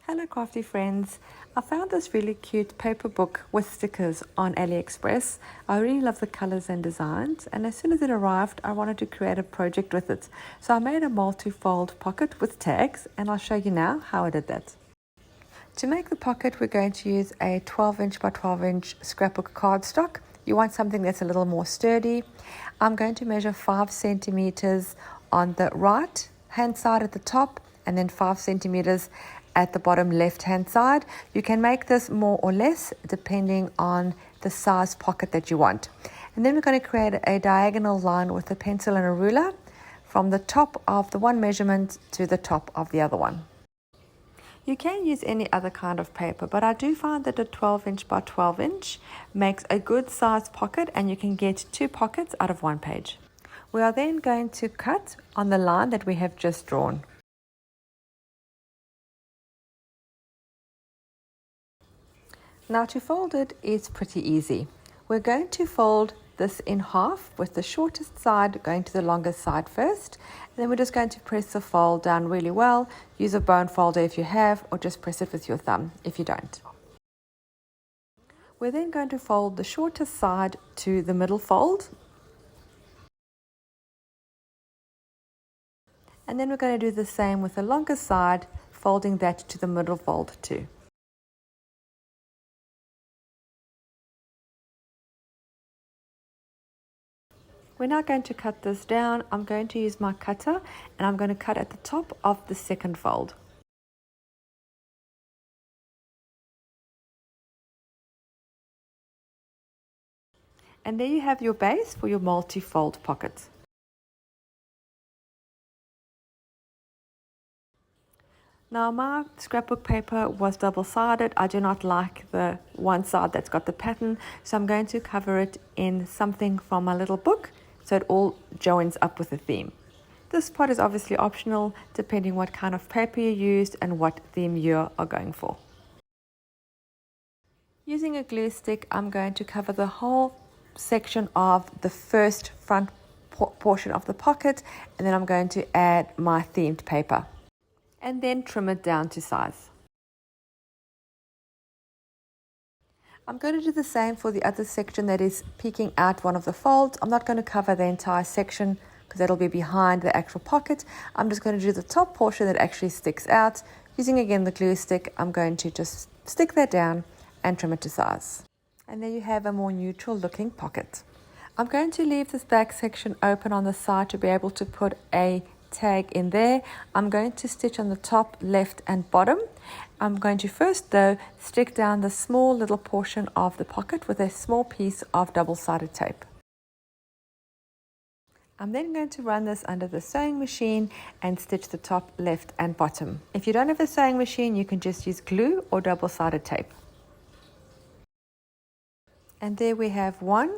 Hello crafty friends, I found this really cute paper book with stickers on AliExpress. I really love the colors and designs, and as soon as it arrived I wanted to create a project with it. So I made a multi-fold pocket with tags, and I'll show you now how I did that. To make the pocket we're going to use a 12-inch by 12-inch scrapbook cardstock. You want something that's a little more sturdy. I'm going to measure 5 centimeters on the right hand side at the top and then 5 centimeters at the bottom left hand side. You can make this more or less depending on the size pocket that you want. And then we're going to create a diagonal line with a pencil and a ruler from the top of the one measurement to the top of the other one. You can use any other kind of paper, but I do find that a 12-inch by 12-inch makes a good size pocket, and you can get 2 pockets out of 1 page. We are then going to cut on the line that we have just drawn. Now to fold it is pretty easy. We're going to fold this in half with the shortest side going to the longest side first. And then we're just going to press the fold down really well. Use a bone folder if you have, or just press it with your thumb if you don't. We're then going to fold the shortest side to the middle fold. And then we're going to do the same with the longest side, folding that to the middle fold too. We're now going to cut this down. I'm going to use my cutter and I'm going to cut at the top of the second fold. And there you have your base for your multi-fold pocket. Now my scrapbook paper was double-sided. I do not like the one side that's got the pattern, so I'm going to cover it in something from my little book, so it all joins up with the theme. This part is obviously optional depending what kind of paper you used and what theme you are going for. Using a glue stick, I'm going to cover the whole section of the first front portion of the pocket, and then I'm going to add my themed paper and then trim it down to size. I'm going to do the same for the other section that is peeking out one of the folds. I'm not going to cover the entire section because that'll be behind the actual pocket. I'm just going to do the top portion that actually sticks out. Using again the glue stick, I'm going to just stick that down and trim it to size. And there you have a more neutral looking pocket. I'm going to leave this back section open on the side to be able to put a tag in there. I'm going to stitch on the top, left and bottom. I'm going to first though stick down the small little portion of the pocket with a small piece of double-sided tape. I'm then going to run this under the sewing machine and stitch the top, left and bottom. If you don't have a sewing machine, you can just use glue or double-sided tape. And there we have 1,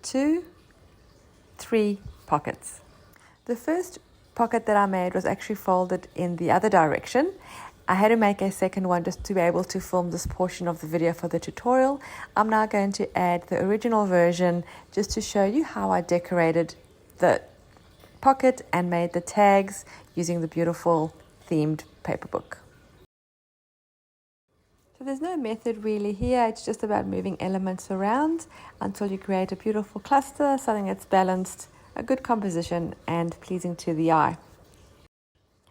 2, 3 pockets. The first pocket that I made was actually folded in the other direction. I had to make a second one just to be able to film this portion of the video for the tutorial. I'm now going to add the original version just to show you how I decorated the pocket and made the tags using the beautiful themed paper book. So there's no method really here, it's just about moving elements around until you create a beautiful cluster, something that's balanced, a good composition and pleasing to the eye.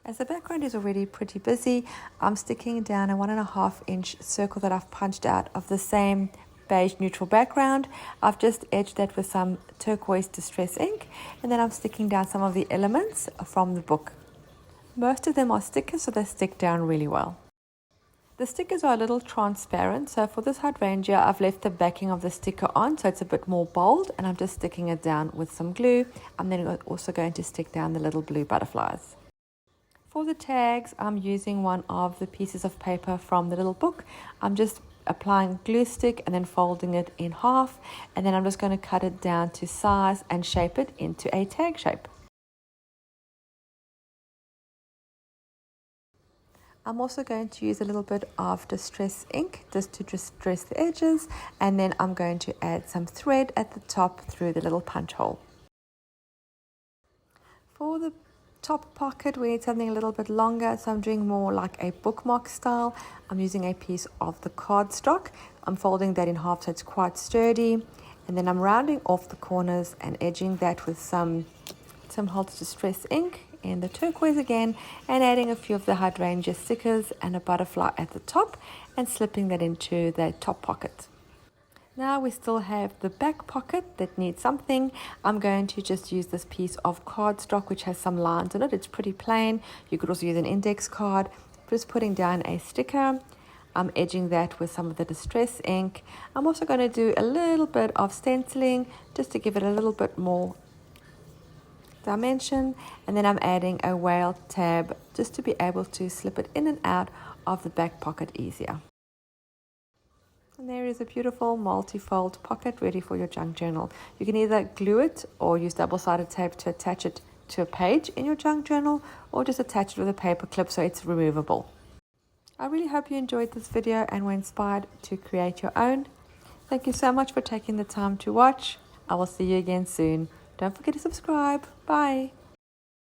As the background is already pretty busy, I'm sticking down a 1.5-inch circle that I've punched out of the same beige neutral background. I've just edged that with some turquoise distress ink, and then I'm sticking down some of the elements from the book. Most of them are stickers, so they stick down really well. The stickers are a little transparent, so for this hydrangea I've left the backing of the sticker on so it's a bit more bold, and I'm just sticking it down with some glue. I'm then also going to stick down the little blue butterflies. For the tags, I'm using one of the pieces of paper from the little book. I'm just applying glue stick and then folding it in half, and then I'm just going to cut it down to size and shape it into a tag shape. I'm also going to use a little bit of distress ink just to distress the edges, and then I'm going to add some thread at the top through the little punch hole. For the top pocket, we need something a little bit longer, so I'm doing more like a bookmark style. I'm using a piece of the cardstock. I'm folding that in half so it's quite sturdy, and then I'm rounding off the corners and edging that with some Holt's Distress ink in the turquoise again, and adding a few of the Hydrangea stickers and a butterfly at the top and slipping that into the top pocket. Now we still have the back pocket that needs something. I'm going to just use this piece of cardstock which has some lines in it. It's pretty plain. You could also use an index card. Just putting down a sticker. I'm edging that with some of the Distress ink. I'm also going to do a little bit of stenciling just to give it a little bit more dimension, and then I'm adding a whale tab just to be able to slip it in and out of the back pocket easier. And there is a beautiful multi-fold pocket ready for your junk journal. You can either glue it or use double-sided tape to attach it to a page in your junk journal, or just attach it with a paper clip so it's removable. I really hope you enjoyed this video and were inspired to create your own. Thank you so much for taking the time to watch. I will see you again soon. Don't forget to subscribe. Bye.